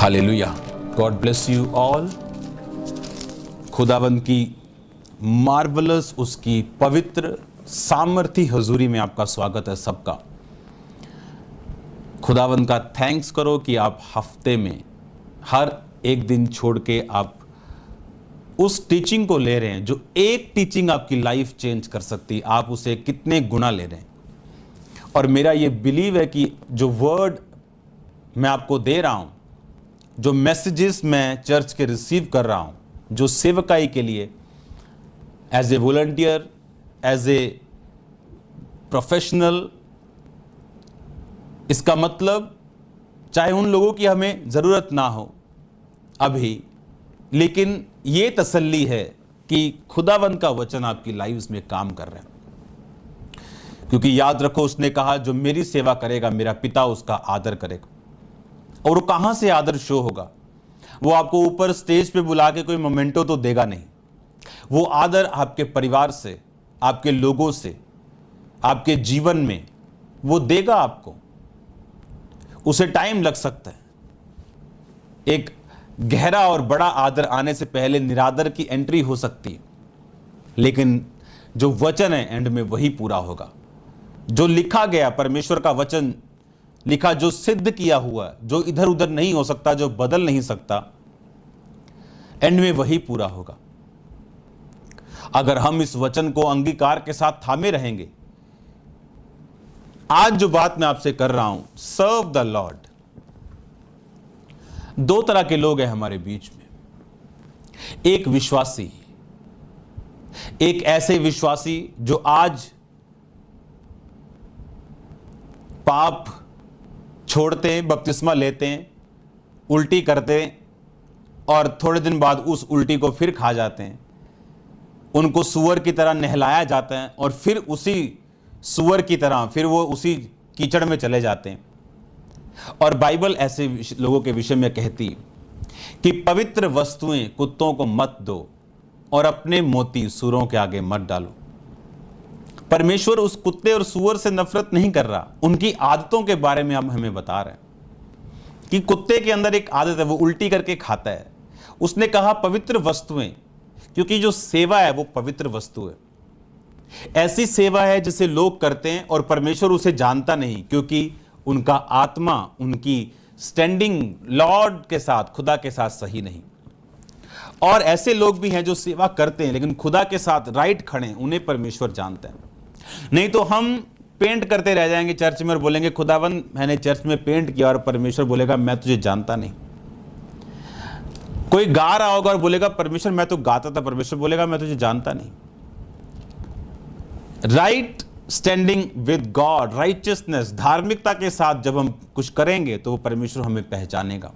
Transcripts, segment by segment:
Hallelujah. God bless you all. खुदाबंद की marvellous, उसकी पवित्र सामर्थी हजूरी में आपका स्वागत है सबका। खुदाबंद का थैंक्स करो कि आप हफ्ते में हर एक दिन छोड़ के आप उस टीचिंग को ले रहे हैं जो एक टीचिंग आपकी लाइफ चेंज कर सकती। आप उसे कितने गुना ले रहे हैं। और मेरा ये बिलीव है कि जो वर्ड मैं आपको दे रहा हूं, जो मैसेजेस मैं चर्च के रिसीव कर रहा हूं, जो सेवकाई के लिए as a volunteer, as a professional, इसका मतलब चाहे उन लोगों की हमें ज़रूरत ना हो अभी, लेकिन ये तसल्ली है कि खुदावंद का वचन आपकी लाइफ में काम कर रहे हैं। क्योंकि याद रखो, उसने कहा जो मेरी सेवा करेगा मेरा पिता उसका आदर करेगा। और वो कहां से आदर शो होगा? वो आपको ऊपर स्टेज पे बुला के कोई मोमेंटो तो देगा नहीं। वो आदर आपके परिवार से, आपके लोगों से, आपके जीवन में वो देगा आपको। उसे टाइम लग सकता है। एक गहरा और बड़ा आदर आने से पहले निरादर की एंट्री हो सकती है, लेकिन जो वचन है एंड में वही पूरा होगा। जो लिखा गया, परमेश्वर का वचन लिखा, जो सिद्ध किया हुआ, जो इधर उधर नहीं हो सकता, जो बदल नहीं सकता, एंड में वही पूरा होगा। अगर हम इस वचन को अंगीकार के साथ थामे रहेंगे। आज जो बात मैं आपसे कर रहा हूं, सर्व द लॉर्ड। दो तरह के लोग हैं हमारे बीच में। एक विश्वासी, एक ऐसे विश्वासी जो आज पाप छोड़ते हैं, बपतिस्मा लेते हैं, उल्टी करते हैं और थोड़े दिन बाद उस उल्टी को फिर खा जाते हैं। उनको सुअर की तरह नहलाया जाता है और फिर उसी सुअर की तरह फिर वो उसी कीचड़ में चले जाते हैं। और बाइबल ऐसे लोगों के विषय में कहती कि पवित्र वस्तुएं कुत्तों को मत दो और अपने मोती सूअरों के आगे मत डालो। परमेश्वर उस कुत्ते और सूअर से नफरत नहीं कर रहा, उनकी आदतों के बारे में अब हमें बता रहे हैं कि कुत्ते के अंदर एक आदत है, वो उल्टी करके खाता है। उसने कहा पवित्र वस्तुएं, क्योंकि जो सेवा है वो पवित्र वस्तु है। ऐसी सेवा है जिसे लोग करते हैं और परमेश्वर उसे जानता नहीं, क्योंकि उनका आत्मा, उनकी स्टैंडिंग लॉर्ड के साथ, खुदा के साथ सही नहीं। और ऐसे लोग भी हैं जो सेवा करते हैं लेकिन खुदा के साथ राइट खड़े हैं, उन्हें परमेश्वर जानता है। नहीं तो हम पेंट करते रह जाएंगे चर्च में और बोलेंगे खुदावन मैंने चर्च में पेंट किया, और परमेश्वर बोलेगा मैं तुझे जानता नहीं। कोई गा रहा होगा और बोलेगा परमेश्वर मैं तो गाता था, परमेश्वर बोलेगा मैं तुझे जानता नहीं। Right standing with God, righteousness, धार्मिकता के साथ जब हम कुछ करेंगे तो वो परमेश्वर हमें पहचानेगा।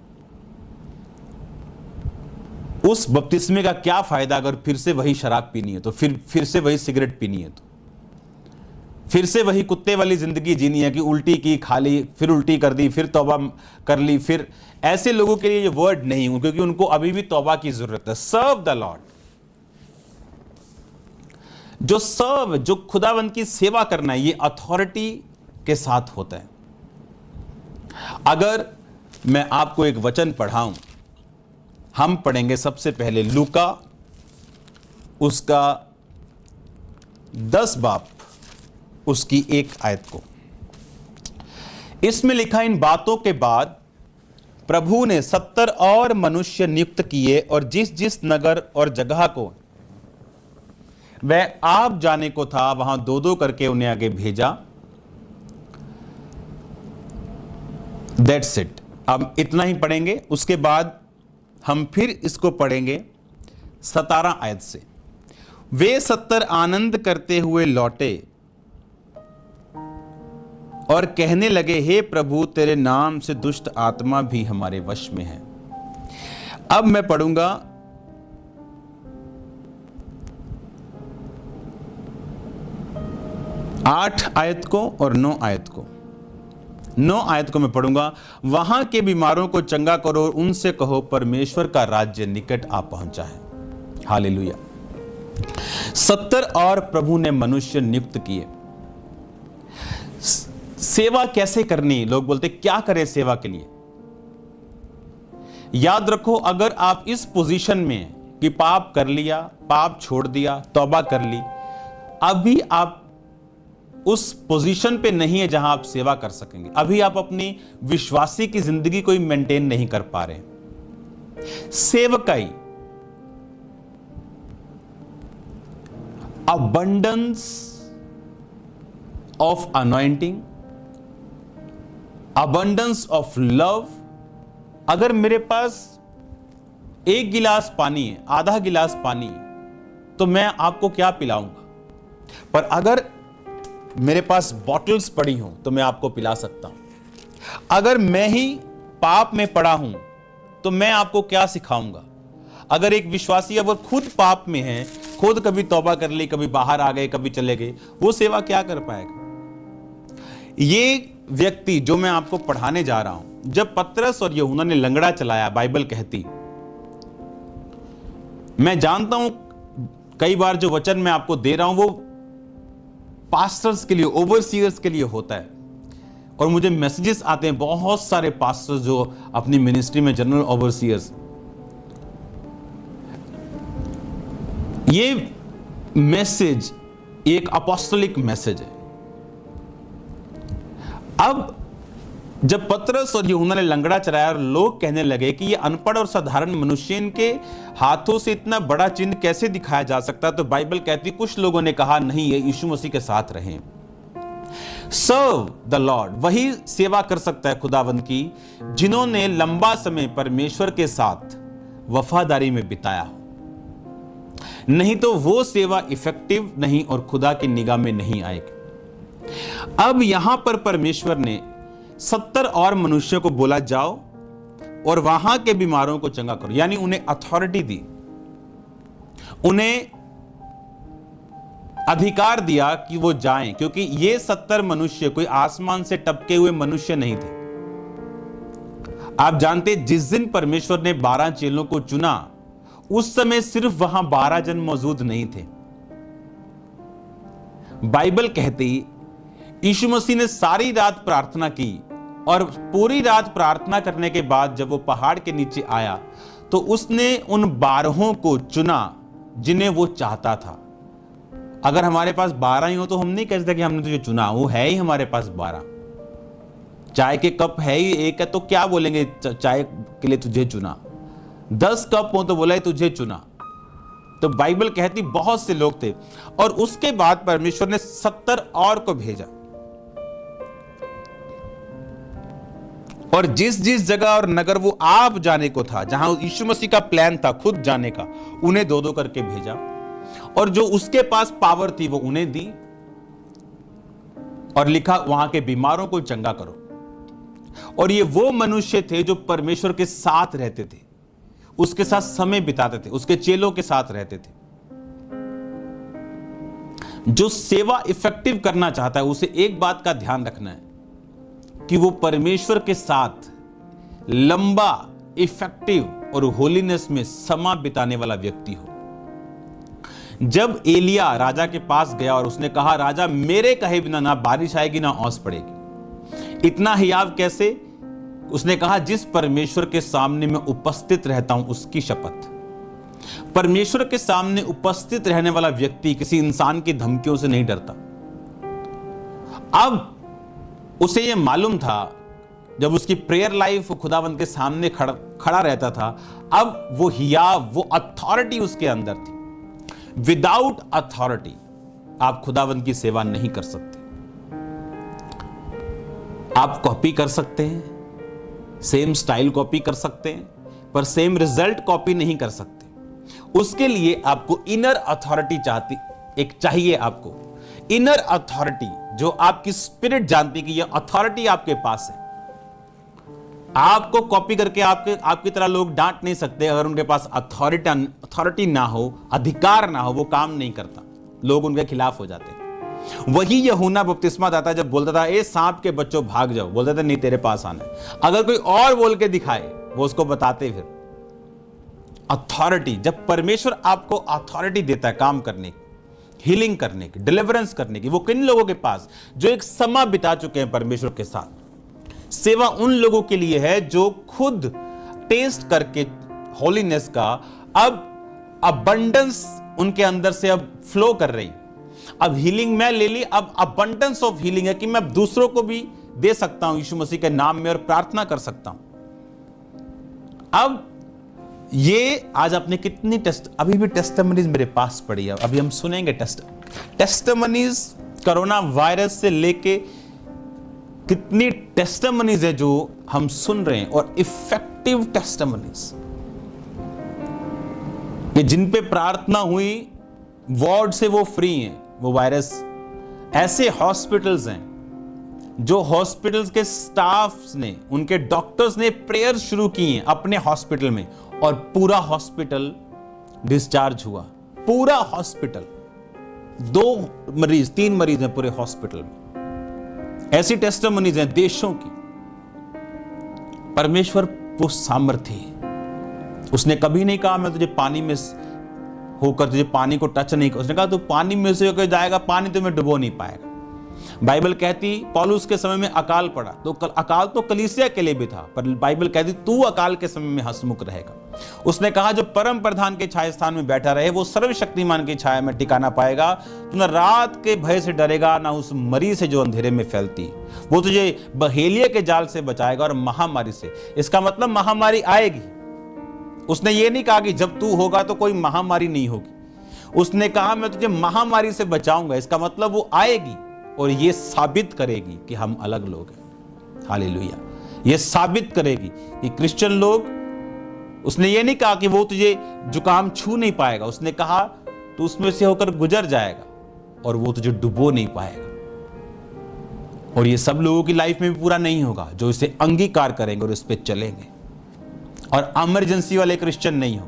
उस बपतिस्मे का क्या फायदा अगर फिर से वही शराब पीनी है, तो फिर से वही सिगरेट पीनी है, तो फिर से वही कुत्ते वाली जिंदगी जीनी है कि उल्टी की, खा ली, फिर उल्टी कर दी, फिर तौबा कर ली। फिर ऐसे लोगों के लिए ये वर्ड नहीं हूं, क्योंकि उनको अभी भी तौबा की जरूरत है। Serve the lord. जो सर्व, जो खुदावंद की सेवा करना है, ये अथॉरिटी के साथ होता है। अगर मैं आपको एक वचन पढ़ाऊं, हम पढ़ेंगे सबसे पहले लूका उसका 10 बाब उसकी 1 आयत को। इसमें लिखा, इन बातों के बाद प्रभु ने 70 और मनुष्य नियुक्त किए और जिस जिस नगर और जगह को वह आप जाने को था वहां 2-2 करके उन्हें आगे भेजा। That's it. अब इतना ही पढ़ेंगे, उसके बाद हम फिर इसको पढ़ेंगे 17 आयत से। वे 70 आनंद करते हुए लौटे और कहने लगे, हे प्रभु तेरे नाम से दुष्ट आत्मा भी हमारे वश में है। अब मैं पढ़ूंगा 8 आयत को और 9 आयत को। 9 आयत को मैं पढ़ूंगा। वहां के बीमारों को चंगा करो और उनसे कहो परमेश्वर का राज्य निकट आ पहुंचा है। हालेलुया। 70 और प्रभु ने मनुष्य नियुक्त किए। सेवा कैसे करनी? लोग बोलते क्या करें सेवा के लिए? याद रखो, अगर आप इस पोजीशन में हैं कि पाप कर लिया, पाप छोड़ दिया, तौबा कर ली, अभी आप उस पोजीशन पे नहीं है जहां आप सेवा कर सकेंगे। अभी आप अपनी विश्वासी की जिंदगी को मेंटेन नहीं कर पा रहे। सेवकाई, abundance of anointing, abundance of love। अगर मेरे पास 1 गिलास पानी है, आधा गिलास पानी है, तो मैं आपको क्या पिलाऊंगा? पर अगर मेरे पास बॉटल्स पड़ी हों तो मैं आपको पिला सकता हूं। अगर मैं ही पाप में पड़ा हूं तो मैं आपको क्या सिखाऊंगा? अगर एक विश्वासी अगर खुद पाप में है, खुद कभी तौबा कर ली, कभी बाहर आ गए, कभी चले गए, वो सेवा क्या कर पाएगा? ये व्यक्ति जो मैं आपको पढ़ाने जा रहा हूं, जब पतरस और यूहन्ना ने लंगड़ा चलाया, बाइबल कहती, मैं जानता हूं कई बार जो वचन मैं आपको दे रहा हूं वो पास्टर्स के लिए, ओवरसीयर्स के लिए होता है। और मुझे मैसेजेस आते हैं बहुत सारे पास्टर्स जो अपनी मिनिस्ट्री में जनरल ओवरसीयर्स, ये मैसेज एक अपोस्टलिक मैसेज है। अब जब पतरस और यूहन्ना ने लंगड़ा चलाया और लोग कहने लगे कि ये अनपढ़ और साधारण मनुष्य, इनके हाथों से इतना बड़ा चिन्ह कैसे दिखाया जा सकता है, तो बाइबल कहती कुछ लोगों ने कहा नहीं, ये यीशु मसीह के साथ रहें। सर्व द लॉर्ड, वही सेवा कर सकता है खुदावंद की जिन्होंने लंबा समय परमेश्वर के साथ वफादारी में बिताया हो। नहीं तो वो सेवा इफेक्टिव नहीं और खुदा की निगाह में नहीं आएगी। अब यहां पर परमेश्वर ने 70 और मनुष्यों को बोला, जाओ और वहां के बीमारों को चंगा करो, यानी उन्हें अथॉरिटी दी, उन्हें अधिकार दिया कि वो जाएं, क्योंकि ये 70 मनुष्य कोई आसमान से टपके हुए मनुष्य नहीं थे। आप जानते, जिस दिन परमेश्वर ने 12 चेलों को चुना, उस समय सिर्फ वहां 12 जन मौजूद नहीं थे। बाइबल कहती यीशु मसीह ने सारी रात प्रार्थना की और पूरी रात प्रार्थना करने के बाद जब वो पहाड़ के नीचे आया तो उसने उन 12 को चुना जिन्हें वो चाहता था। अगर हमारे पास 12 ही हो तो हम नहीं कह सकते कि हमने तुझे चुना, वो है ही हमारे पास 12। चाय के कप है ही एक है तो क्या बोलेंगे चाय के लिए तुझे चुना? 10 कप हो तो बोला तुझे चुना। तो बाइबल कहती बहुत से लोग थे और उसके बाद परमेश्वर ने 70 और को भेजा और जिस जिस जगह और नगर वो आप जाने को था, जहां यीशु मसीह का प्लान था खुद जाने का, उन्हें 2-2 करके भेजा और जो उसके पास पावर थी वो उन्हें दी और लिखा वहां के बीमारों को चंगा करो। और ये वो मनुष्य थे जो परमेश्वर के साथ रहते थे, उसके साथ समय बिताते थे, उसके चेलों के साथ रहते थे। जो सेवा इफेक्टिव करना चाहता है उसे एक बात का ध्यान रखना है कि वो परमेश्वर के साथ लंबा, इफेक्टिव और होलीनेस में समय बिताने वाला व्यक्ति हो। जब एलिया राजा के पास गया और उसने कहा, राजा मेरे कहे बिना ना बारिश आएगी ना ओस पड़ेगी। इतना हियाव कैसे? उसने कहा, जिस परमेश्वर के सामने मैं उपस्थित रहता हूं उसकी शपथ। परमेश्वर के सामने उपस्थित रहने वाला व्यक्ति किसी इंसान की धमकियों से नहीं डरता। अब उसे यह मालूम था, जब उसकी प्रेयर लाइफ खुदावंत के सामने खड़ा रहता था, अब वो हियाव, वो अथॉरिटी उसके अंदर थी। विदाउट अथॉरिटी आप खुदावंत की सेवा नहीं कर सकते। आप कॉपी कर सकते हैं, सेम स्टाइल कॉपी कर सकते हैं, पर सेम रिजल्ट कॉपी नहीं कर सकते। उसके लिए आपको इनर अथॉरिटी चाहिए आपको इनर अथॉरिटी, जो आपकी स्पिरिट जानती कि यह अथॉरिटी आपके पास है। आपको कॉपी करके आपकी तरह लोग डांट नहीं सकते। अगर उनके पास अथॉरिटी ना हो, अधिकार ना हो, वो काम नहीं करता, लोग उनके खिलाफ हो जाते हैं। वही यूहन्ना बपतिस्मा दाता जब बोलता था, ए सांप के बच्चों भाग जाओ, बोलता था नहीं तेरे पास आना है। अगर कोई और बोल के दिखाए वो उसको बताते। फिर अथॉरिटी, जब परमेश्वर आपको अथॉरिटी देता है काम करने की, हीलिंग करने की, डिलीवरेंस करने की, वो किन लोगों के पास? जो एक समय बिता चुके हैं परमेश्वर के साथ। सेवा उन लोगों के लिए है जो खुद टेस्ट करके होलीनेस का अब अबंडेंस उनके अंदर से अब फ्लो कर रही। अब हीलिंग मैं ले ली, अब अबंडेंस ऑफ हीलिंग है कि मैं दूसरों को भी दे सकता हूं यीशु मसीह के नाम में और प्रार्थना कर सकता हूं। अब ये आज आपने कितनी अभी भी टेस्टिमनीज मेरे पास पड़ी है, अभी हम सुनेंगे टेस्टिमनीज कोरोना वायरस से लेके कितनी टेस्टिमनीज है जो हम सुन रहे हैं, और इफेक्टिव टेस्टिमनीज कि जिन पे प्रार्थना हुई वार्ड से वो फ्री हैं वो वायरस। ऐसे हॉस्पिटल्स हैं जो हॉस्पिटल्स के स्टाफ्स ने, उनके डॉक्टर्स ने प्रेयर शुरू की हैं अपने हॉस्पिटल में, और पूरा हॉस्पिटल डिस्चार्ज हुआ। पूरा हॉस्पिटल, 2 मरीज 3 मरीज हैं पूरे हॉस्पिटल में। ऐसी टेस्टिमनीज हैं देशों की। परमेश्वर वो सामर्थ्य है, उसने कभी नहीं कहा मैं तुझे पानी में होकर तुझे पानी को टच नहीं कर, उसने कहा तू पानी में से होकर जाएगा, पानी तुम्हें डुबो नहीं पाएगा। बाइबल कहती पौलुस के समय में अकाल पड़ा, तो अकाल तो कलीसिया के लिए भी था, पर बाइबल कहती तू अकाल के समय में हंसमुख रहेगा। उसने कहा जो परम प्रधान के छाया स्थान में बैठा रहे वो सर्वशक्तिमान की छाया में टिकाना पाएगा। तू न रात के भय से डरेगा, ना उस मरी से जो अंधेरे में फैलती, वो तुझे बहेलिये के जाल से बचाएगा और महामारी से। इसका मतलब महामारी आएगी। उसने ये नहीं कहा कि जब तू होगा तो कोई महामारी नहीं होगी, उसने कहा मैं तुझे महामारी से बचाऊंगा। इसका मतलब वो आएगी और ये साबित करेगी कि हम अलग लोग हैं। हालेलुया। ये साबित करेगी कि क्रिश्चियन लोग, उसने ये नहीं कहा कि वो तुझे जुकाम छू नहीं पाएगा, उसने कहा तू उसमें से होकर गुजर जाएगा और वो तुझे डुबो नहीं पाएगा। और ये सब लोगों की लाइफ में भी पूरा नहीं होगा जो इसे अंगीकार करेंगे और इस पे चलेंगे। और इमरजेंसी वाले क्रिश्चियन नहीं हो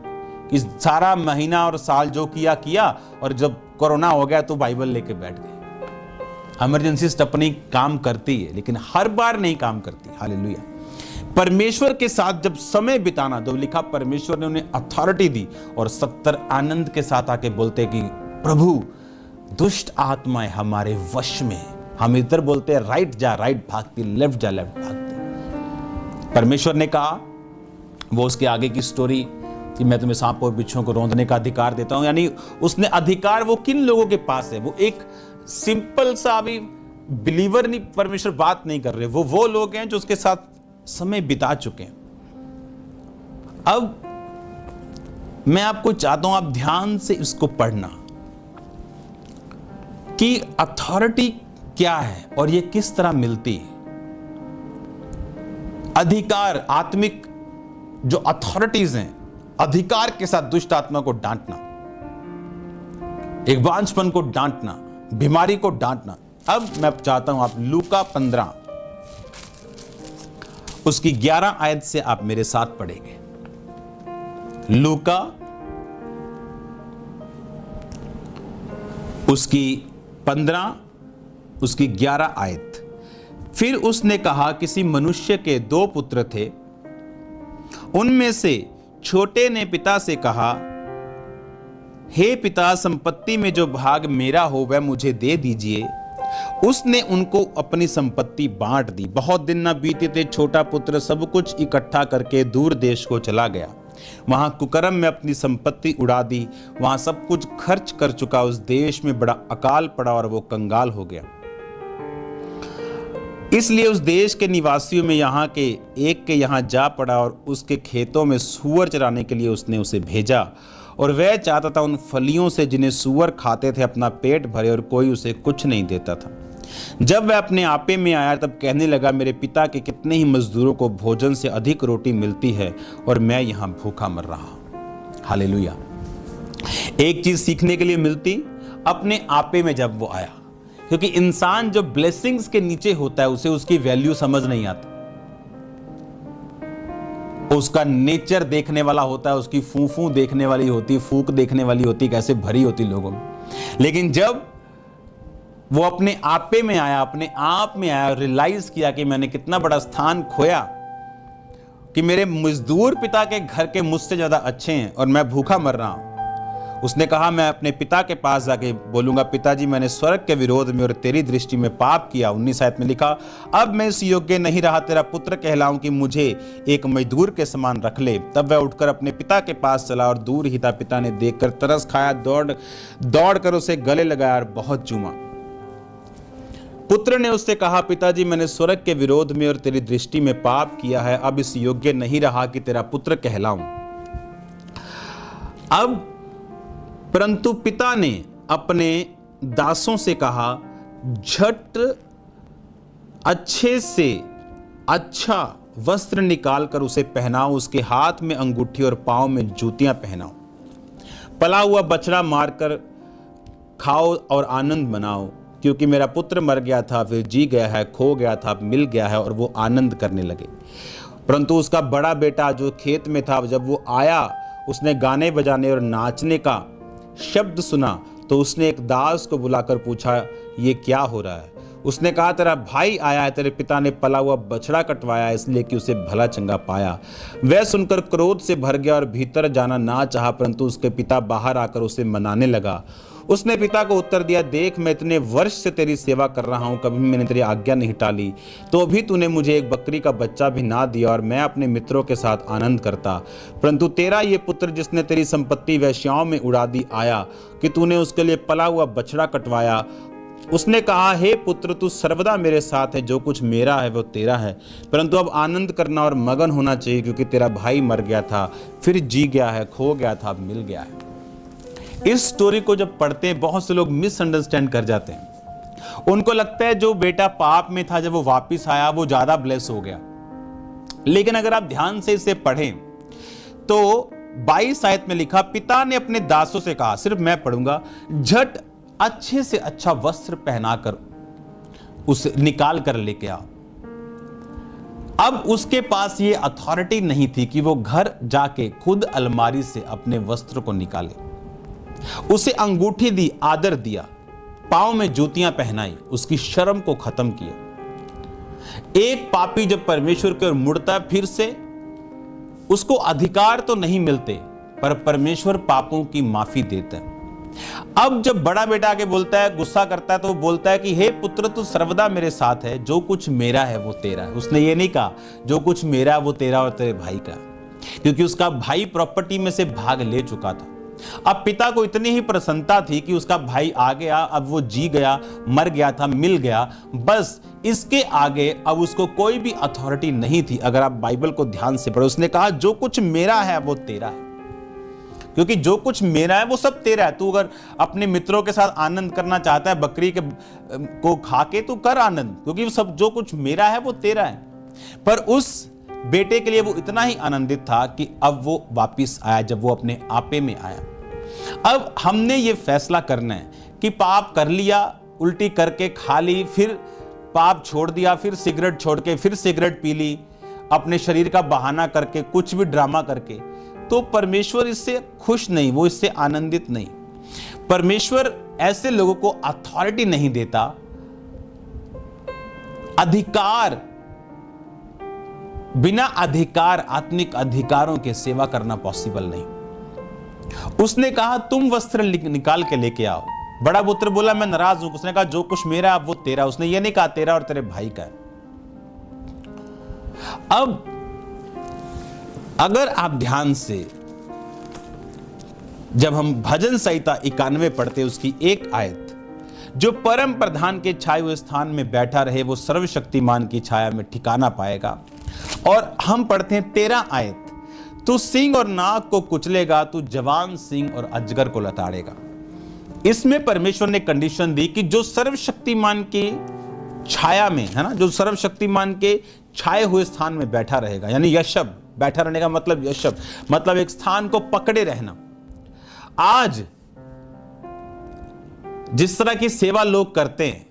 कि सारा महीना और साल जो किया और जब कोरोना हो गया तो बाइबल लेके बैठ गए। इमरजेंसी अपनी काम करती है लेकिन हर बार नहीं काम करती। हालेलुया। परमेश्वर के साथ जब समय बिताना, जब लिखा परमेश्वर ने उन्हें अथॉरिटी दी और 70 आनंद के साथ आके बोलते कि प्रभु दुष्ट आत्माएं हमारे वश में। हम इधर बोलते हैं राइट जा राइट भागती, लेफ्ट जा लेफ्ट भागती। परमेश्वर ने कहा, वो उसके आगे की स्टोरी कि मैं तुम्हें सांप और बिच्छुओं को रौंदने का अधिकार देता हूं, यानी उसने अधिकार वो किन लोगों के पास है। वो एक सिंपल सा अभी बिलीवर नहीं, परमेश्वर बात नहीं कर रहे, वो लोग हैं जो उसके साथ समय बिता चुके हैं। अब मैं आपको चाहता हूं आप ध्यान से इसको पढ़ना कि अथॉरिटी क्या है और ये किस तरह मिलती है। अधिकार, आत्मिक जो अथॉरिटीज हैं, अधिकार के साथ दुष्ट आत्मा को डांटना, एक बांझपन को डांटना, बीमारी को डांटना। अब मैं चाहता हूं आप लूका 15 उसकी 11 आयत से आप मेरे साथ पढ़ेंगे। लूका उसकी 15 उसकी 11 आयत। फिर उसने कहा किसी मनुष्य के 2 पुत्र थे, उनमें से छोटे ने पिता से कहा हे पिता, संपत्ति में जो भाग मेरा हो वह मुझे दे दीजिए। उसने उनको अपनी संपत्ति बांट दी। बहुत दिन न बीते थे, छोटा पुत्र सब कुछ इकट्ठा करके दूर देश को चला गया। वहां कुकर्म में अपनी संपत्ति उड़ा दी। वहां सब कुछ खर्च कर चुका। उस देश में बड़ा अकाल पड़ा और वो कंगाल हो गया। इसलिए उस देश के निवासियों में यहाँ के एक के यहाँ जा पड़ा और उसके खेतों में सूअर चराने के लिए उसने उसे भेजा। और वह चाहता था उन फलियों से जिन्हें सूअर खाते थे अपना पेट भरे, और कोई उसे कुछ नहीं देता था। जब वह अपने आपे में आया तब कहने लगा मेरे पिता के कितने ही मजदूरों को भोजन से अधिक रोटी मिलती है और मैं यहाँ भूखा मर रहा हूँ। हालेलुया। एक चीज सीखने के लिए मिलती अपने आपे में जब वो आया, क्योंकि इंसान जो ब्लेसिंग्स के नीचे होता है उसे उसकी वैल्यू समझ नहीं आती। उसका नेचर देखने वाला होता है, उसकी फूफू देखने वाली होती, फूक देखने वाली होती, कैसे भरी होती लोगों में। लेकिन जब वो अपने आपे में आया, अपने आप में आया, रियलाइज किया कि मैंने कितना बड़ा स्थान खोया, कि मेरे मजदूर पिता के घर के मुझसे ज्यादा अच्छे हैं और मैं भूखा मर रहा हूं। उसने कहा, मैं अपने पिता के पास जाके बोलूंगा, पिताजी मैंने स्वर्ग के विरोध में और तेरी दृष्टि में पाप किया। 19 आयत में लिखा, अब मैं इस योग्य नहीं रहा तेरा पुत्र कहलाऊं कि मुझे एक मजदूर के समान रख ले। तब वह उठकर अपने पिता के पास चला और दूर ही था। पिता ने देखकर तरस खाया, दौड़ कर उसे गले लगाया और बहुत चूमा। पुत्र ने उससे कहा, पिताजी मैंने स्वर्ग के विरोध में और तेरी दृष्टि में पाप किया है, अब इस योग्य नहीं रहा कि तेरा पुत्र कहलाऊं। अब परंतु पिता ने अपने दासों से कहा, झट अच्छे से अच्छा वस्त्र निकालकर उसे पहनाओ, उसके हाथ में अंगूठी और पांव में जूतियां पहनाओ। पला हुआ बछड़ा मारकर खाओ और आनंद मनाओ, क्योंकि मेरा पुत्र मर गया था, फिर जी गया है, खो गया था, मिल गया है। और वो आनंद करने लगे। परंतु उसका बड़ा बेटा जो खेत में था, जब वो आया, उसने गाने बजाने और नाचने का शब्द सुना, तो उसने एक दास को बुलाकर पूछा, ये क्या हो रहा है? उसने कहा, तेरा भाई आया है, तेरे पिता ने पला हुआ बछड़ा कटवाया इसलिए कि उसे भला चंगा पाया। वह सुनकर क्रोध से भर गया और भीतर जाना ना चाहा, परंतु उसके पिता बाहर आकर उसे मनाने लगा। उसने पिता को उत्तर दिया, देख मैं इतने वर्ष से तेरी सेवा कर रहा हूं, कभी मैंने तेरी आज्ञा नहीं टाली, तो भी तूने मुझे एक बकरी का बच्चा भी ना दिया और मैं अपने मित्रों के साथ आनंद करता। परंतु तेरा ये पुत्र जिसने तेरी संपत्ति वेश्याओं में उड़ा दी आया कि तूने उसके लिए पला हुआ बछड़ा कटवाया। उसने कहा, हे पुत्र तू सर्वदा मेरे साथ है, जो कुछ मेरा है वो तेरा है, परंतु अब आनंद करना और मगन होना चाहिए, क्योंकि तेरा भाई मर गया था, फिर जी गया है, खो गया था, मिल गया है। इस स्टोरी को जब पढ़ते हैं बहुत से लोग मिसअंडरस्टैंड कर जाते हैं। उनको लगता है जो बेटा पाप में था, जब वो वापस आया वो ज्यादा ब्लेस हो गया। लेकिन अगर आप ध्यान से इसे पढ़ें तो 22 आयत में लिखा, पिता ने अपने दासों से कहा, सिर्फ मैं पढ़ूंगा, झट अच्छे से अच्छा वस्त्र पहनाकर उसे निकाल कर लेके आओ। अब उसके पास ये अथॉरिटी नहीं थी कि वो घर जाके खुद अलमारी से अपने वस्त्र को निकाले। उसे अंगूठी दी, आदर दिया, पांव में जूतियां पहनाई, उसकी शर्म को खत्म किया। एक पापी जब परमेश्वर की ओर मुड़ता फिर से, उसको अधिकार तो नहीं मिलते, पर परमेश्वर पापों की माफी देता है। अब जब बड़ा बेटा आके बोलता है, गुस्सा करता है, तो वो बोलता है कि हे पुत्र तू सर्वदा मेरे साथ है, जो कुछ मेरा है वो तेरा है। उसने ये नहीं कहा जो कुछ मेरा है वो तेरा और तेरे भाई का, क्योंकि उसका भाई प्रॉपर्टी में से भाग ले चुका था। अब पिता को इतनी ही प्रसन्नता थी कि उसका भाई आ गया, अब वो जी गया, मर गया था, मिल गया, बस इसके आगे अब उसको कोई भी अथॉरिटी नहीं थी। अगर आप बाइबल को ध्यान से पढ़ो, उसने कहा जो कुछ मेरा है वो तेरा है, क्योंकि जो कुछ मेरा है वो सब तेरा है। तू अगर अपने मित्रों के साथ आनंद करना चाहता है, बकरी के को खा के तू कर आनंद, क्योंकि सब जो कुछ मेरा है वो तेरा है। पर उस बेटे के लिए वो इतना ही आनंदित था कि अब वो वापिस आया, जब वो अपने आपे में आया। अब हमने ये फैसला करना है कि पाप कर लिया, उल्टी करके खा ली, फिर पाप छोड़ दिया, फिर सिगरेट छोड़ के फिर सिगरेट पी ली, अपने शरीर का बहाना करके, कुछ भी ड्रामा करके, तो परमेश्वर इससे खुश नहीं, वो इससे आनंदित नहीं। परमेश्वर ऐसे लोगों को अथॉरिटी नहीं देता, अधिकार, बिना अधिकार, आत्मिक अधिकारों के सेवा करना पॉसिबल नहीं। उसने कहा तुम वस्त्र निकाल के लेके आओ। बड़ा पुत्र बोला मैं नाराज हूं। उसने कहा जो कुछ मेरा अब वो तेरा। उसने ये नहीं कहा तेरा और तेरे भाई का है। अब अगर आप ध्यान से, जब हम भजन संहिता 91 पढ़ते, उसकी एक आयत, जो परम प्रधान के छाए हुए स्थान में बैठा रहे वो सर्वशक्तिमान की छाया में ठिकाना पाएगा। और हम पढ़ते हैं 13 आयत, तू सिंह और नाग को कुचलेगा, तू जवान सिंह और अजगर को लताड़ेगा। इसमें परमेश्वर ने कंडीशन दी कि जो सर्वशक्तिमान की छाया में है ना, जो सर्वशक्तिमान के छाए हुए स्थान में बैठा रहेगा, यानी यशब, बैठा रहने का मतलब यशब, मतलब एक स्थान को पकड़े रहना। आज जिस तरह की सेवा लोग करते हैं,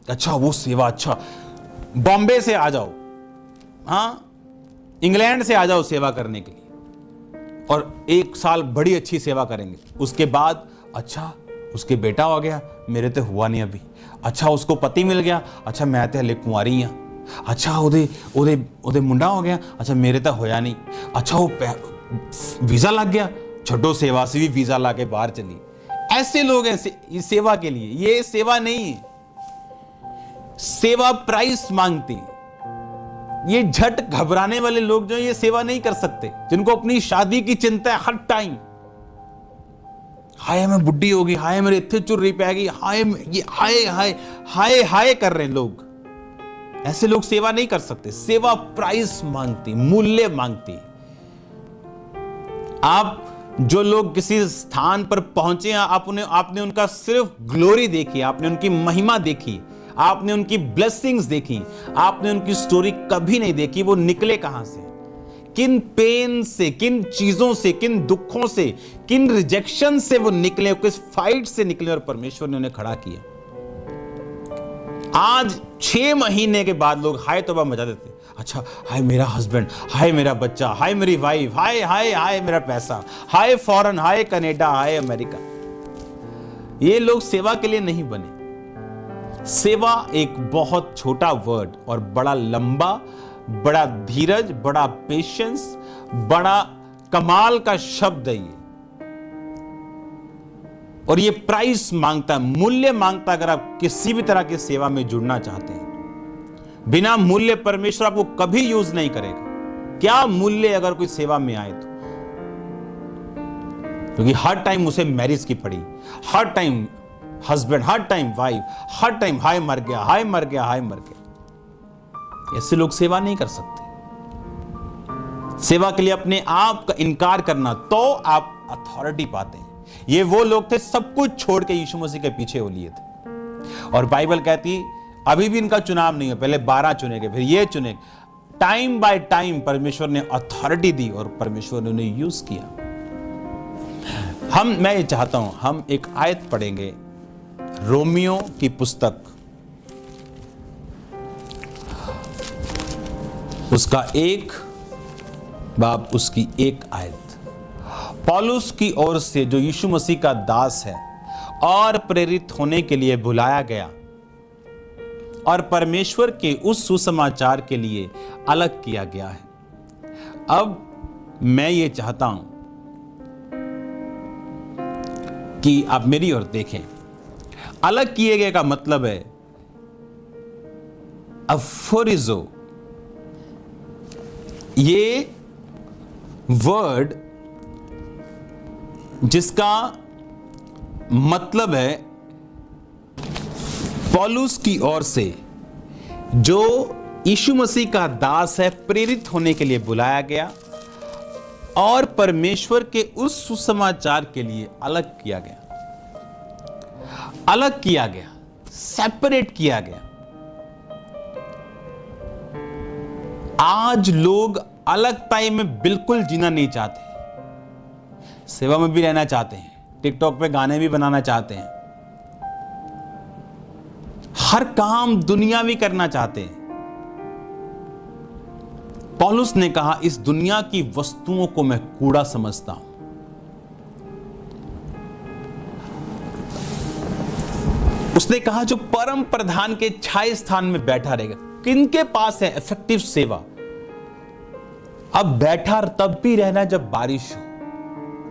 अच्छा वो सेवा, अच्छा बॉम्बे से आ जाओ, हाँ इंग्लैंड से आ जाओ सेवा करने के लिए, और 1 साल बड़ी अच्छी सेवा करेंगे, उसके बाद अच्छा उसके बेटा हो गया, मेरे तो हुआ नहीं अभी, अच्छा उसको पति मिल गया, अच्छा मैं तो हले कुंवारी हाँ, अच्छा ओदे मुंडा हो गया, अच्छा मेरे तो होया नहीं, अच्छा वो वीजा लग गया, छोटो सेवा से भी वीजा लाके बाहर चली। ऐसे लोग हैं इस सेवा के लिए। ये सेवा नहीं है। सेवा प्राइस मांगती। ये झट घबराने वाले लोग जो ये सेवा नहीं कर सकते, जिनको अपनी शादी की चिंता है हर टाइम। हाय मैं बुढ़ी होगी, हाय मेरे इतने चुर्री पैगी, हाय ये हाय हाय हाय हाय कर रहे हैं लोग। ऐसे लोग सेवा नहीं कर सकते। सेवा प्राइस मांगती, मूल्य मांगती। आप जो लोग किसी स्थान पर पहुंचे, आपने उनका सिर्फ ग्लोरी देखी, आपने उनकी महिमा देखी, आपने उनकी ब्लेसिंग्स देखी, आपने उनकी स्टोरी कभी नहीं देखी वो निकले कहां से, किन पेन से, किन चीजों से, किन दुखों से, किन रिजेक्शन से वो निकले, किस फाइट से निकले और परमेश्वर ने उन्हें खड़ा किया। आज 6 महीने के बाद लोग हाय तौबा मचा देते। अच्छा, हाय मेरा हस्बैंड, हाय मेरा बच्चा, हाय मेरी वाइफ, हाय हाय हाय मेरा पैसा, हाय फॉरेन, हाय कनाडा, हाय अमेरिका। ये लोग सेवा के लिए नहीं बने। सेवा एक बहुत छोटा वर्ड और बड़ा लंबा, बड़ा धीरज, बड़ा पेशेंस, बड़ा कमाल का शब्द है ये। और ये प्राइस मांगता है, मूल्य मांगता है। अगर आप किसी भी तरह की सेवा में जुड़ना चाहते हैं, बिना मूल्य परमेश्वर आपको कभी यूज नहीं करेगा। क्या मूल्य अगर कोई सेवा में आए तो, क्योंकि हर टाइम उसे मैरिज की पड़ी, हर टाइम हस्बैंड, हर टाइम वाइफ, हर टाइम हाय मर गया, हाय मर गया, हाय मर गया। ऐसे लोग सेवा नहीं कर सकते। सेवा के लिए अपने आप का इनकार करना तो आप अथॉरिटी पाते हैं। ये वो लोग थे सब कुछ छोड़ के यीशु मसीह के पीछे हो लिए थे। और बाइबल कहती अभी भी इनका चुनाव नहीं है, पहले 12 चुने गए, फिर ये चुने। टाइम बाय टाइम परमेश्वर ने अथॉरिटी दी और परमेश्वर ने उन्हें यूज किया। मैं ये चाहता हूं हम एक आयत पढ़ेंगे, रोमियो की पुस्तक, उसका 1 बाब, उसकी 1 आयत। पौलुस की ओर से, जो यीशु मसीह का दास है और प्रेरित होने के लिए बुलाया गया और परमेश्वर के उस सुसमाचार के लिए अलग किया गया है। अब मैं ये चाहता हूं कि आप मेरी ओर देखें। अलग किए गए का मतलब है अफोरिजो। ये वर्ड जिसका मतलब है पौलुस की ओर से, जो यीशु मसीह का दास है, प्रेरित होने के लिए बुलाया गया और परमेश्वर के उस सुसमाचार के लिए अलग किया गया। अलग किया गया, सेपरेट किया गया। आज लोग अलगताई में बिल्कुल जीना नहीं चाहते, सेवा में भी रहना चाहते हैं, टिकटॉक पे गाने भी बनाना चाहते हैं, हर काम दुनियावी करना चाहते हैं। पौलुस ने कहा इस दुनिया की वस्तुओं को मैं कूड़ा समझता हूं। उसने कहा जो परम प्रधान के छाया स्थान में बैठा रहेगा। किनके पास है इफेक्टिव सेवा? अब बैठा तब भी रहना जब बारिश हो,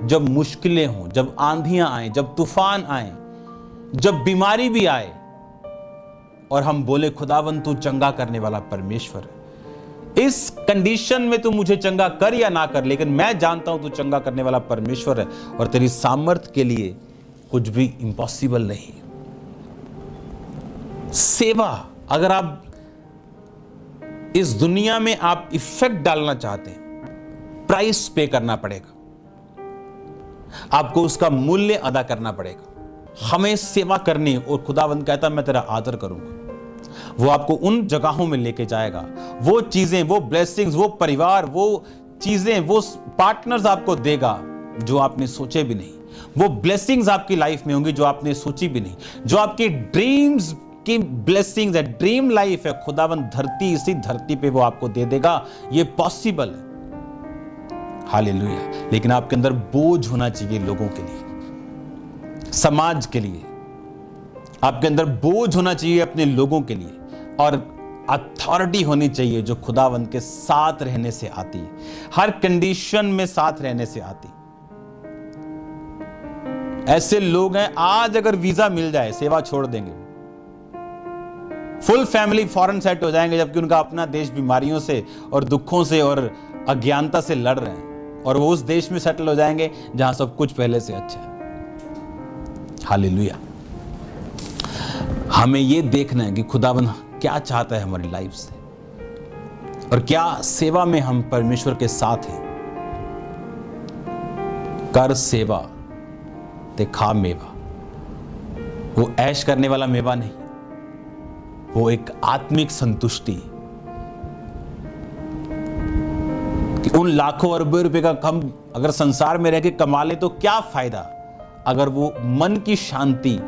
जब मुश्किलें हो, जब आंधियां आए, जब तूफान आए, जब बीमारी भी आए और हम बोले खुदावन तू चंगा करने वाला परमेश्वर है। इस कंडीशन में तू मुझे चंगा कर या ना कर, लेकिन मैं जानता हूं तू चंगा करने वाला परमेश्वर है और तेरी सामर्थ के लिए कुछ भी इम्पॉसिबल नहीं। सेवा, अगर आप इस दुनिया में आप इफेक्ट डालना चाहते हैं, प्राइस पे करना पड़ेगा, आपको उसका मूल्य अदा करना पड़ेगा। हमें सेवा करनी, और खुदावंद कहता मैं तेरा आदर करूंगा। वो आपको उन जगहों में लेके जाएगा, वो चीजें, वो ब्लेसिंग्स, वो परिवार, वो चीजें, वो पार्टनर्स आपको देगा जो आपने सोचे भी नहीं। वो ब्लेसिंग्स आपकी लाइफ में होंगी जो आपने सोची भी नहीं। जो आपके ड्रीम्स की ब्लेसिंग्स है, ड्रीम लाइफ है, खुदावंद धरती, इसी धरती पे वो आपको दे देगा। ये पॉसिबल है। हालेलुया। लेकिन आपके अंदर बोझ होना चाहिए लोगों के लिए, समाज के लिए। आपके अंदर बोझ होना चाहिए अपने लोगों के लिए, और अथॉरिटी होनी चाहिए जो खुदावंद के साथ रहने से आती है, हर कंडीशन में साथ रहने से आती। ऐसे लोग हैं, आज अगर वीजा मिल जाए सेवा छोड़ देंगे, फुल फैमिली फॉरेन सेट हो जाएंगे, जबकि उनका अपना देश बीमारियों से और दुखों से और अज्ञानता से लड़ रहे हैं, और वो उस देश में सेटल हो जाएंगे जहां सब कुछ पहले से अच्छा है। हालेलुया। हमें ये देखना है कि खुदावन क्या चाहता है हमारी लाइफ से, और क्या सेवा में हम परमेश्वर के साथ हैं। कर सेवा ते खा मेवा। वो ऐश करने वाला मेवा नहीं, वो एक आत्मिक संतुष्टि कि उन लाखों अरबों रुपए का कम अगर संसार में रह के कमा ले तो क्या फायदा अगर वो मन की शांति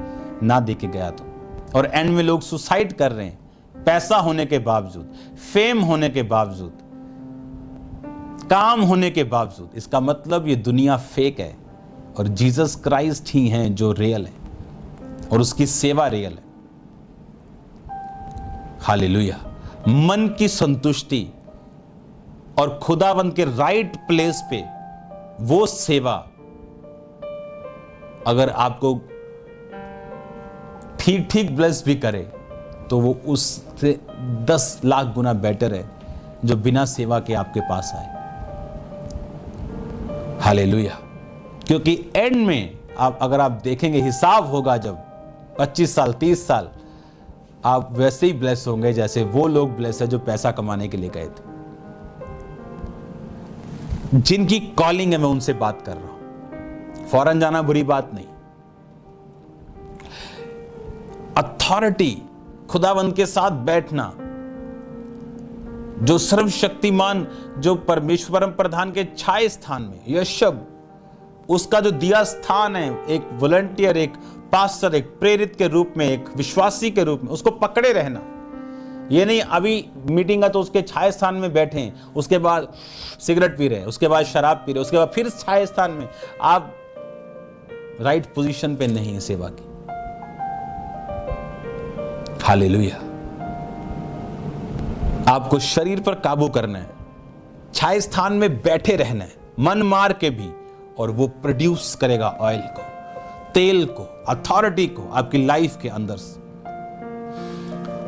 ना दे के गया तो। और एंड में लोग सुसाइड कर रहे हैं, पैसा होने के बावजूद, फेम होने के बावजूद, काम होने के बावजूद। इसका मतलब ये दुनिया फेक है और जीसस क्राइस्ट ही हैं जो रियल है, और उसकी सेवा रियल है। हालेलुया। मन की संतुष्टि और खुदावंत के राइट प्लेस पे वो सेवा अगर आपको ठीक ठीक ब्लेस भी करे तो वो उससे 10 लाख गुना बेटर है जो बिना सेवा के आपके पास आए। हालेलुया। क्योंकि एंड में आप अगर आप देखेंगे, हिसाब होगा जब 25 साल 30 साल, आप वैसे ही ब्लेस होंगे जैसे वो लोग ब्लेस है जो पैसा कमाने के लिए गए थे। जिनकी कॉलिंग है, मैं उनसे बात कर रहा हूं। फॉरेन जाना बुरी बात नहीं। अथॉरिटी, खुदावंत के साथ बैठना, जो सर्वशक्तिमान, जो परमेश्वर प्रधान के छाए स्थान में, यशब उसका जो दिया स्थान है, एक वॉलंटियर, एक पास्टर, एक प्रेरित के रूप में, एक विश्वासी के रूप में, उसको पकड़े रहना। ये नहीं अभी मीटिंग है तो उसके छाए स्थान में बैठे हैं, उसके बाद सिगरेट पी रहे हैं, उसके बाद शराब पी रहे हैं, उसके बाद फिर छाए स्थान में। आप राइट पोजीशन पे नहीं है सेवा की। हालेलुया। आपको शरीर पर काबू करना है, छाए स्थान में बैठे रहना है, मन मार के भी, और वो प्रोड्यूस करेगा ऑयल को, तेल को, अथॉरिटी को आपकी लाइफ के अंदर से।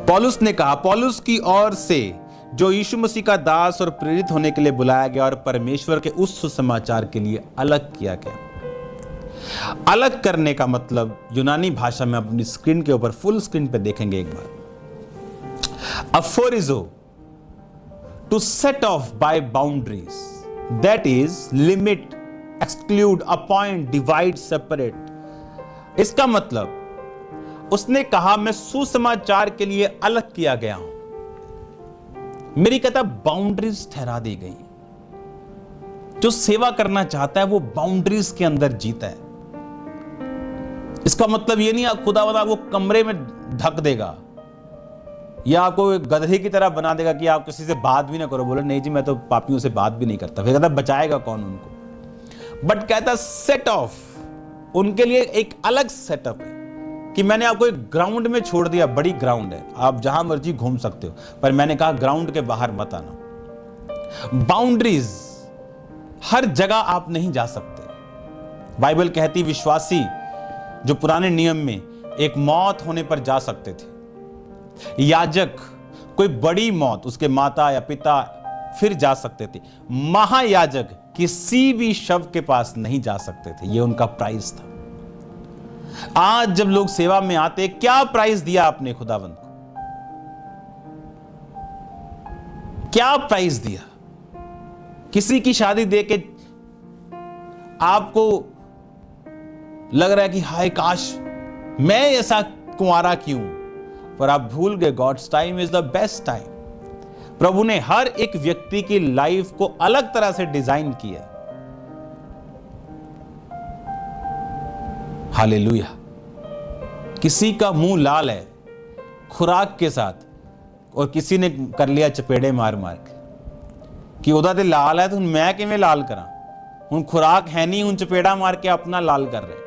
पौलुस ने कहा, पौलुस की ओर से जो यीशु मसीह का दास और प्रेरित होने के लिए बुलाया गया और परमेश्वर के उस सुसमाचार के लिए अलग किया गया। अलग करने का मतलब यूनानी भाषा में अपनी स्क्रीन के ऊपर फुल स्क्रीन पे देखेंगे एक बार। अफोरिजो, to set off by boundaries, that is limit, exclude, appoint, divide, separate. इसका मतलब उसने कहा मैं सुसमाचार के लिए अलग किया गया हूं, मेरी कहता बाउंड्रीज ठहरा दी गई। जो सेवा करना चाहता है वो बाउंड्रीज के अंदर जीता है। इसका मतलब ये नहीं आप खुदावंद आपको कमरे में ढक देगा या आपको गधे की तरह बना देगा कि आप किसी से बात भी ना करो। बोले नहीं जी मैं तो पापियों से बात भी नहीं करता, फिर कहता बचाएगा कौन उनको। बट कहता सेट ऑफ, उनके लिए एक अलग सेटअप है कि मैंने आपको एक ग्राउंड में छोड़ दिया, बड़ी ग्राउंड है, आप जहां मर्जी घूम सकते हो, पर मैंने कहा ग्राउंड के बाहर मत आना। बाउंड्रीज, हर जगह आप नहीं जा सकते। बाइबल कहती विश्वासी जो पुराने नियम में एक मौत होने पर जा सकते थे, याजक कोई बड़ी मौत, उसके माता या पिता फिर जा सकते थे, महायाजक किसी भी शव के पास नहीं जा सकते थे। यह उनका प्राइस था। आज जब लोग सेवा में आते, क्या प्राइस दिया आपने खुदावंत को? क्या प्राइस दिया? किसी की शादी देके आपको लग रहा है कि हाय काश मैं ऐसा कुंवारा क्यों, पर आप भूल गए God's time is the best time. प्रभु ने हर एक व्यक्ति की लाइफ को अलग तरह से डिजाइन किया। हालेलुया। किसी का मुंह लाल है खुराक के साथ, और किसी ने कर लिया चपेड़े मार मार के कि उदा ते लाल है तो मैं किवें लाल करा, हुण खुराक है नहीं, हुण चपेड़ा मार के अपना लाल कर रहे।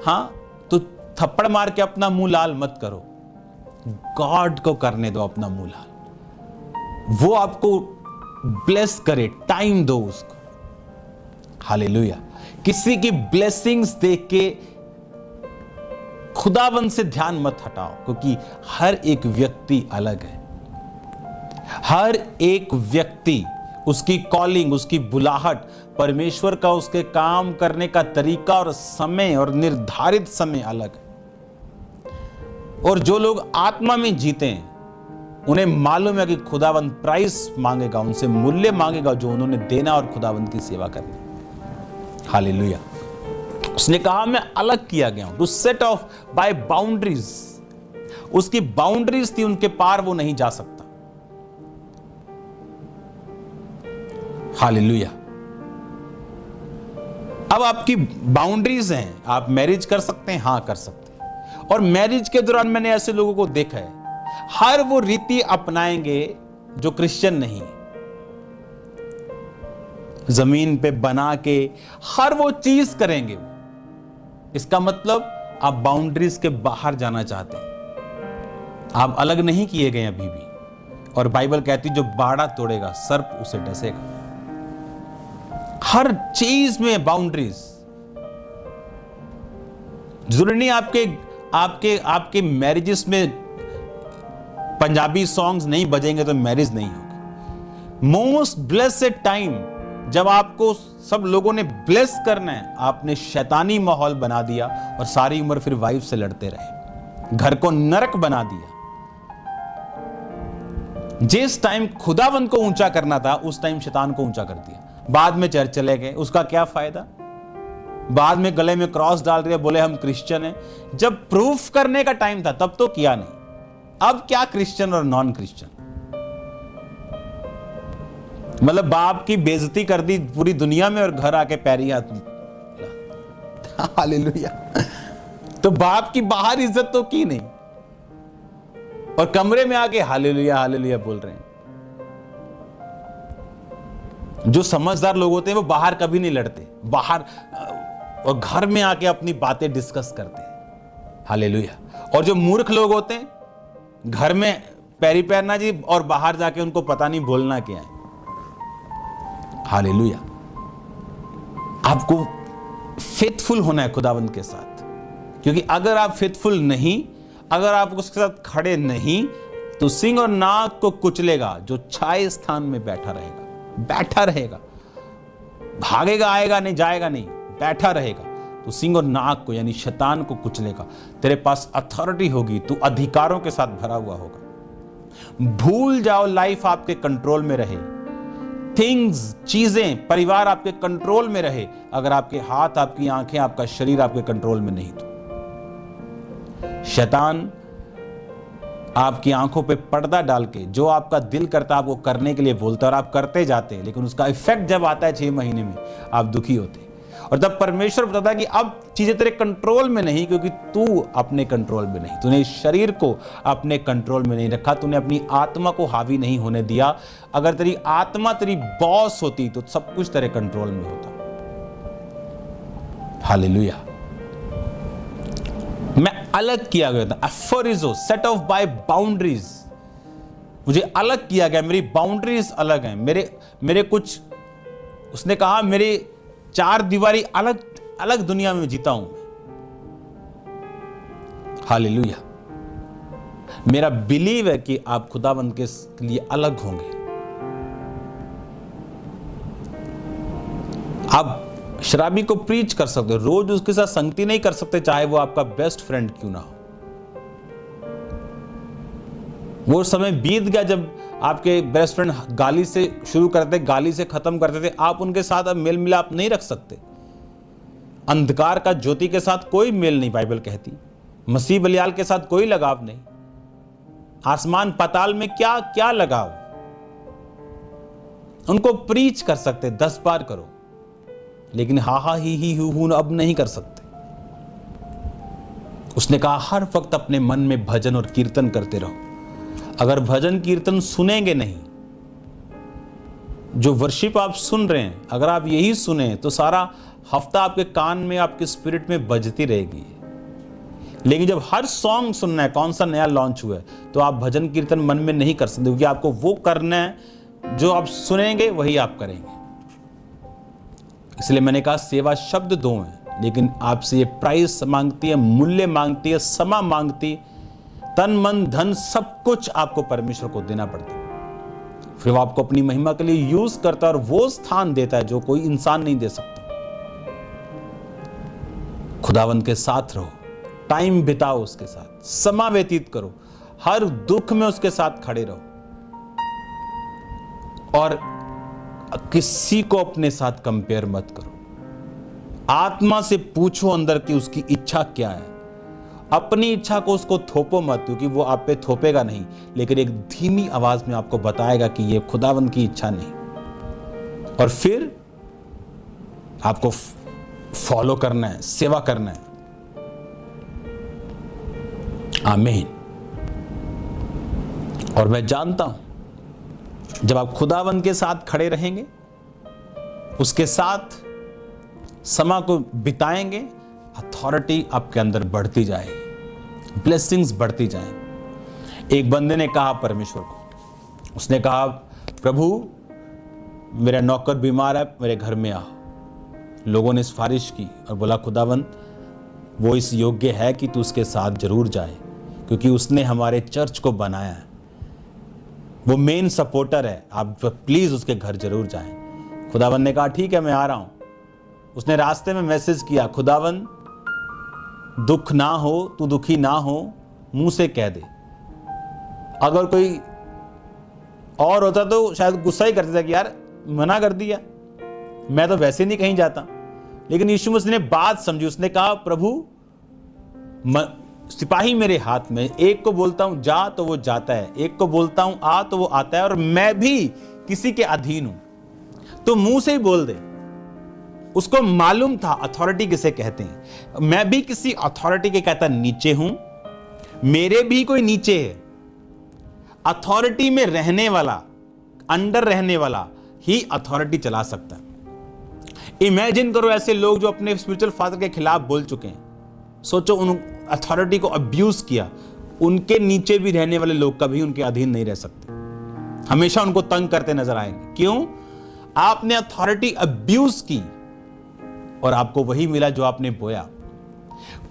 हाँ तो थप्पड़ मार के अपना मुंह लाल मत करो, गॉड को करने दो अपना मुंह लाल, वो आपको ब्लेस करे, टाइम दो उसको। हालेलुया। किसी की ब्लेसिंग्स देख के खुदावंद से ध्यान मत हटाओ, क्योंकि हर एक व्यक्ति अलग है। हर एक व्यक्ति, उसकी कॉलिंग, उसकी बुलाहट, परमेश्वर का उसके काम करने का तरीका और समय और निर्धारित समय अलग है। और जो लोग आत्मा में जीते हैं उन्हें मालूम है कि खुदावंद प्राइस मांगेगा, उनसे मूल्य मांगेगा जो उन्होंने देना और खुदावंद की सेवा करनी। हालेलुया। उसने कहा मैं अलग किया गया हूं, to set off by boundaries. उसकी बाउंड्रीज थी, उनके पार वो नहीं जा सकता। हालेलुया। अब आपकी बाउंड्रीज हैं, आप मैरिज कर सकते हैं, हां कर सकते हैं। और मैरिज के दौरान मैंने ऐसे लोगों को देखा है, हर वो रीति अपनाएंगे जो क्रिश्चियन नहीं है। जमीन पे बना के हर वो चीज करेंगे। इसका मतलब आप बाउंड्रीज के बाहर जाना चाहते हैं, आप अलग नहीं किए गए अभी भी। और बाइबल कहती जो बाड़ा तोड़ेगा सर्प उसे डसेगा। हर चीज में बाउंड्रीज। जरूरी नहीं आपके मैरिजेस में पंजाबी सॉन्ग्स नहीं बजेंगे तो मैरिज नहीं होगी। मोस्ट ब्लेस्ड टाइम जब आपको सब लोगों ने ब्लेस करना है, आपने शैतानी माहौल बना दिया और सारी उम्र फिर वाइफ से लड़ते रहे, घर को नरक बना दिया। जिस टाइम खुदावंद को ऊंचा करना था उस टाइम शैतान को ऊंचा कर दिया। बाद में चर्च चले गए, उसका क्या फायदा? बाद में गले में क्रॉस डाल दिया, बोले हम क्रिश्चियन हैं। जब प्रूफ करने का टाइम था तब तो किया नहीं। अब क्या क्रिश्चियन और नॉन क्रिश्चियन? मतलब बाप की बेइज्जती कर दी पूरी दुनिया में और घर आके पैरी हाथ। हालेलुया। तो बाप की बाहर इज्जत तो की नहीं और कमरे में आके हालेलुया हालेलुया बोल रहे हैं। जो समझदार लोग होते हैं वो बाहर कभी नहीं लड़ते, बाहर और घर में आके अपनी बातें डिस्कस करते हैं। हालेलुया। और जो मूर्ख लोग होते हैं घर में पैरी पैरना जी और बाहर जाके उनको पता नहीं बोलना क्या है। हालेलुया। आपको फेथफुल होना है खुदावंद के साथ, क्योंकि अगर आप फेथफुल नहीं, अगर आप उसके साथ खड़े नहीं तो सिंह और नाग को कुचलेगा जो छाए स्थान में बैठा रहेगा। बैठा रहेगा, भागेगा, आएगा नहीं, जाएगा नहीं, बैठा रहेगा। तो सिंह और नाग को यानी शैतान को कुचलेगा। तेरे पास अथॉरिटी होगी, तू अधिकारों के साथ भरा हुआ होगा। भूल जाओ लाइफ आपके कंट्रोल में रहे, थिंग्स, चीजें, परिवार आपके कंट्रोल में रहे, अगर आपके हाथ, आपकी आंखें, आपका शरीर आपके कंट्रोल में नहीं तो। शैतान आपकी आंखों पे पर्दा डाल के जो आपका दिल करता है आपको करने के लिए बोलता है और आप करते जाते हैं, लेकिन उसका इफेक्ट जब आता है 6 महीने में आप दुखी होते हैं। और तब परमेश्वर बताता है कि अब चीजें तेरे कंट्रोल में नहीं, क्योंकि तू अपने कंट्रोल में नहीं, तूने शरीर को अपने कंट्रोल में नहीं रखा, तूने अपनी आत्मा को हावी नहीं होने दिया। अगर तेरी आत्मा तेरी बॉस होती तो सब कुछ तेरे कंट्रोल में होता। हालेलुया। मैं अलग किया गया था, अफोरिजो, सेट ऑफ बाय बाउंड्रीज। मुझे अलग किया गया, मेरी बाउंड्रीज अलग हैं, मेरे कुछ, उसने कहा मेरे 4 दीवारी अलग अलग दुनिया में जीता हूं। हालेलुया। मेरा बिलीव है कि आप खुदावंद के लिए अलग होंगे। आप शराबी को प्रीच कर सकते हो, रोज उसके साथ संगति नहीं कर सकते, चाहे वो आपका बेस्ट फ्रेंड क्यों ना हो। वो समय बीत गया जब आपके बेस्ट फ्रेंड गाली से शुरू करते, गाली से खत्म करते थे। आप उनके साथ अब मेल मिलाप नहीं रख सकते। अंधकार का ज्योति के साथ कोई मेल नहीं, बाइबल कहती। मसीह बलियाल के साथ कोई लगाव नहीं। आसमान पाताल में क्या क्या लगाव। उनको प्रीच कर सकते, 10 बार करो, लेकिन हा हा ही हूं अब नहीं कर सकते। उसने कहा हर वक्त अपने मन में भजन और कीर्तन करते रहो। अगर भजन कीर्तन सुनेंगे नहीं, जो वर्शिप आप सुन रहे हैं, अगर आप यही सुने तो सारा हफ्ता आपके कान में, आपके स्पिरिट में बजती रहेगी। लेकिन जब हर सॉन्ग सुनना है, कौन सा नया लॉन्च हुआ है, तो आप भजन कीर्तन मन में नहीं कर सकते, क्योंकि आपको वो करना है जो आप सुनेंगे वही आप करेंगे। इसलिए मैंने कहा सेवा शब्द दो हैं, लेकिन आपसे ये प्राइस मांगती है, मूल्य मांगती है, समय मांगती है, तन मन धन सब कुछ आपको परमेश्वर को देना पड़ता है। फिर वो आपको अपनी महिमा के लिए यूज करता है और वो स्थान देता है जो कोई इंसान नहीं दे सकता। खुदावंत के साथ रहो, टाइम बिताओ उसके साथ, समय व्यतीत करो, हर दुख में उसके साथ खड़े रहो और किसी को अपने साथ कंपेयर मत करो। आत्मा से पूछो अंदर की उसकी इच्छा क्या है। अपनी इच्छा को उसको थोपो मत, क्योंकि वो आप पे थोपेगा नहीं, लेकिन एक धीमी आवाज में आपको बताएगा कि ये खुदावंत की इच्छा नहीं। और फिर आपको फॉलो करना है, सेवा करना है। आमीन। और मैं जानता हूं जब आप खुदावंत के साथ खड़े रहेंगे, उसके साथ समय को बिताएंगे, अथॉरिटी आपके अंदर बढ़ती जाएगी, ब्लेसिंग्स बढ़ती जाएंगी। एक बंदे ने कहा परमेश्वर को, उसने कहा प्रभु मेरा नौकर बीमार है, मेरे घर में आओ। लोगों ने सिफारिश की और बोला खुदावंत वो इस योग्य है कि तू उसके साथ जरूर जाए, क्योंकि उसने हमारे चर्च को बनाया है, वो मेन सपोर्टर है, आप प्लीज उसके घर जरूर जाएं। खुदावंत ने कहा ठीक है मैं आ रहा हूं। उसने रास्ते में मैसेज किया, खुदावंत दुख ना हो, तू दुखी ना हो, मुंह से कह दे। अगर कोई और होता तो शायद गुस्सा ही करता था कि यार मना कर दिया, मैं तो वैसे नहीं कहीं जाता। लेकिन यीशु मसीह ने बात समझी, उसने कहा प्रभु सिपाही मेरे हाथ में, एक को बोलता हूं जा तो वो जाता है, एक को बोलता हूं आ तो वो आता है, और मैं भी किसी के अधीन हूं। तो मुंह से ही बोल दे। उसको मालूम था अथॉरिटी किसे कहते हैं। मैं भी किसी अथॉरिटी के कहता नीचे हूं, मेरे भी कोई नीचे है। अथॉरिटी में रहने वाला, अंडर रहने वाला ही अथॉरिटी चला सकता है। इमेजिन करो ऐसे लोग जो अपने स्पिरिचुअल फादर के खिलाफ बोल चुके हैं, सोचो उन अथॉरिटी को अब्यूज किया, उनके नीचे भी रहने वाले लोग कभी उनके अधीन नहीं रह सकते, हमेशा उनको तंग करते नजर आएंगे। क्यों? आपने अथॉरिटी अब्यूज की और आपको वही मिला जो आपने बोया।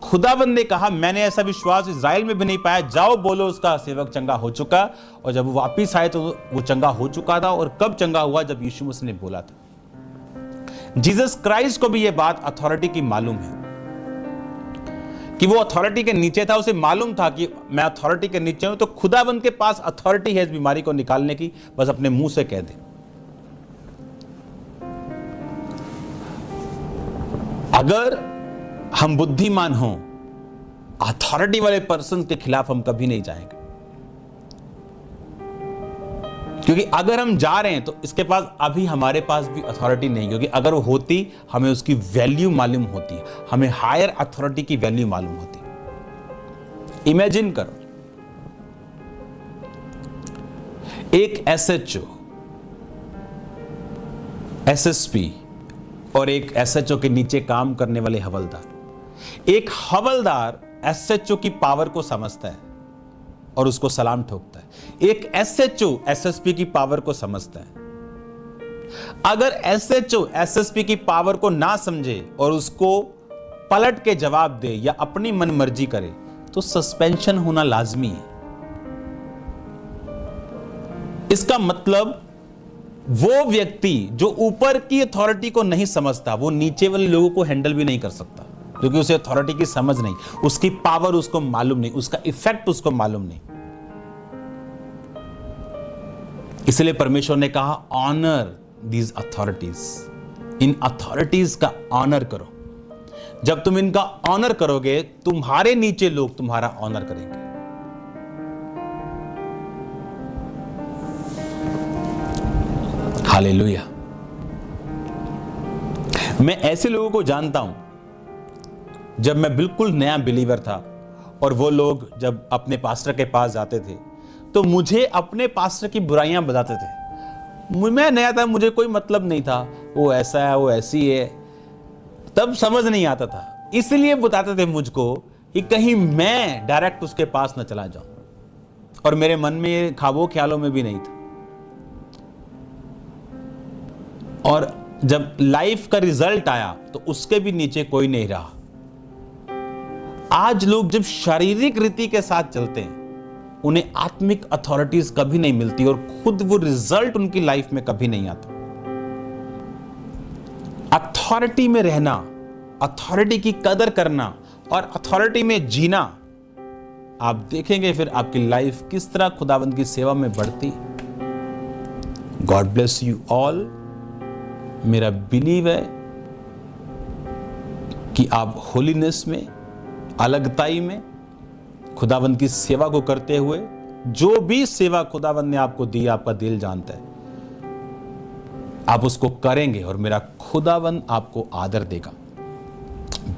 खुदाबंद ने कहा मैंने ऐसा विश्वास इजराइल में भी नहीं पाया, जाओ बोलो उसका सेवक चंगा हो चुका। और जब वो वापिस आए तो वो चंगा हो चुका था। और कब चंगा हुआ? जब यीशु मसीह ने बोला था। जीसस क्राइस्ट को भी यह बात अथॉरिटी की मालूम है कि वो अथॉरिटी के नीचे था, उसे मालूम था कि मैं अथॉरिटी के नीचे हूं, तो खुदाबंद के पास अथॉरिटी है इस बीमारी को निकालने की, बस अपने मुंह से कह दे। अगर हम बुद्धिमान हों, अथॉरिटी वाले पर्सन के खिलाफ हम कभी नहीं जाएंगे, क्योंकि अगर हम जा रहे हैं तो इसके पास अभी हमारे पास भी अथॉरिटी नहीं, क्योंकि अगर वो होती हमें उसकी वैल्यू मालूम होती, हमें हायर अथॉरिटी की वैल्यू मालूम होती। इमेजिन करो एक एसएचओ, एसएसपी और एक एसएचओ के नीचे काम करने वाले हवलदार। एक हवलदार एसएचओ की पावर को समझता है और उसको सलाम ठोकता है। एक एसएचओ एसएसपी की पावर को समझता है। अगर एसएचओ एसएसपी की पावर को ना समझे और उसको पलट के जवाब दे या अपनी मनमर्जी करे, तो सस्पेंशन होना लाजमी है। इसका मतलब वो व्यक्ति जो ऊपर की अथॉरिटी को नहीं समझता, वो नीचे वाले लोगों को हैंडल भी नहीं कर सकता, क्योंकि उसे अथॉरिटी की समझ नहीं, उसकी पावर उसको मालूम नहीं, उसका इफेक्ट उसको मालूम नहीं। इसलिए परमेश्वर ने कहा ऑनर दीज अथॉरिटीज। इन अथॉरिटीज का ऑनर करो। जब तुम इनका ऑनर करोगे, तुम्हारे नीचे लोग तुम्हारा ऑनर करेंगे। हालेलुया। मैं ऐसे लोगों को जानता हूं, जब मैं बिल्कुल नया बिलीवर था और वो लोग जब अपने पास्टर के पास जाते थे तो मुझे अपने पास्टर की बुराइयां बताते थे। मैं नया था, मुझे कोई मतलब नहीं था, वो ऐसा है, वो ऐसी है, तब समझ नहीं आता था। इसलिए बताते थे मुझको कि कहीं मैं डायरेक्ट उसके पास न चला जाऊं, और मेरे मन में ख्वाबों ख्यालों में भी नहीं था। और जब लाइफ का रिजल्ट आया तो उसके भी नीचे कोई नहीं रहा। आज लोग जब शारीरिक रीति के साथ चलते हैं, उन्हें आत्मिक अथॉरिटीज कभी नहीं मिलती और खुद वो रिजल्ट उनकी लाइफ में कभी नहीं आता। अथॉरिटी में रहना, अथॉरिटी की कदर करना और अथॉरिटी में जीना, आप देखेंगे फिर आपकी लाइफ किस तरह खुदावंद की सेवा में बढ़ती है। God bless you all. मेरा बिलीव है कि आप होलीनेस में, अलगताई में खुदावंद की सेवा को करते हुए, जो भी सेवा खुदावंद ने आपको दी, आपका दिल जानता है, आप उसको करेंगे और मेरा खुदावंद आपको आदर देगा।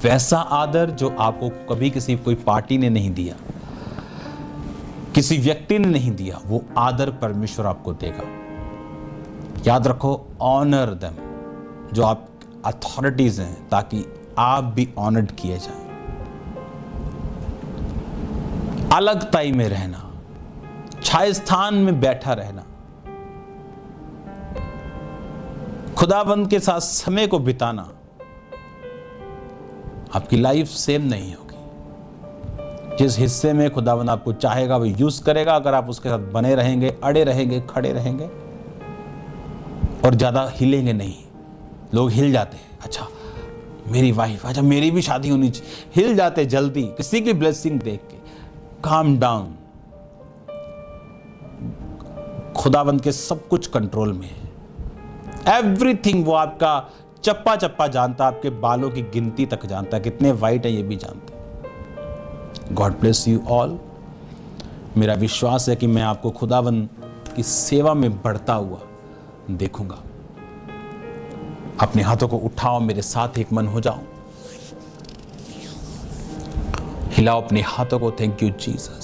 वैसा आदर जो आपको कभी किसी कोई पार्टी ने नहीं दिया, किसी व्यक्ति ने नहीं दिया, वो आदर परमेश्वर आपको देगा। याद रखो, ऑनर देम, जो आप अथॉरिटीज हैं, ताकि आप भी ऑनर्ड किए जाएं। अलगताई में रहना, छाया स्थान में बैठा रहना, खुदाबंद के साथ समय को बिताना, आपकी लाइफ सेम नहीं होगी। जिस हिस्से में खुदाबंद आपको चाहेगा वो यूज करेगा। अगर आप उसके साथ बने रहेंगे, अड़े रहेंगे, खड़े रहेंगे और ज्यादा हिलेंगे नहीं। लोग हिल जाते हैं, अच्छा मेरी वाइफ, अच्छा मेरी भी शादी होनी चाहिए, हिल जाते जल्दी किसी की ब्लेसिंग देख के। काम डाउन, खुदाबंद के सब कुछ कंट्रोल में है। एवरीथिंग वो आपका चप्पा चप्पा जानता, आपके बालों की गिनती तक जानता, कितने वाइट है ये भी जानता। God bless you all. मेरा विश्वास है कि मैं आपको खुदाबंद की सेवा में बढ़ता हुआ देखूंगा। अपने हाथों को उठाओ, मेरे साथ एक मन हो जाओ, हिलाओ अपने हाथों को। Thank you Jesus.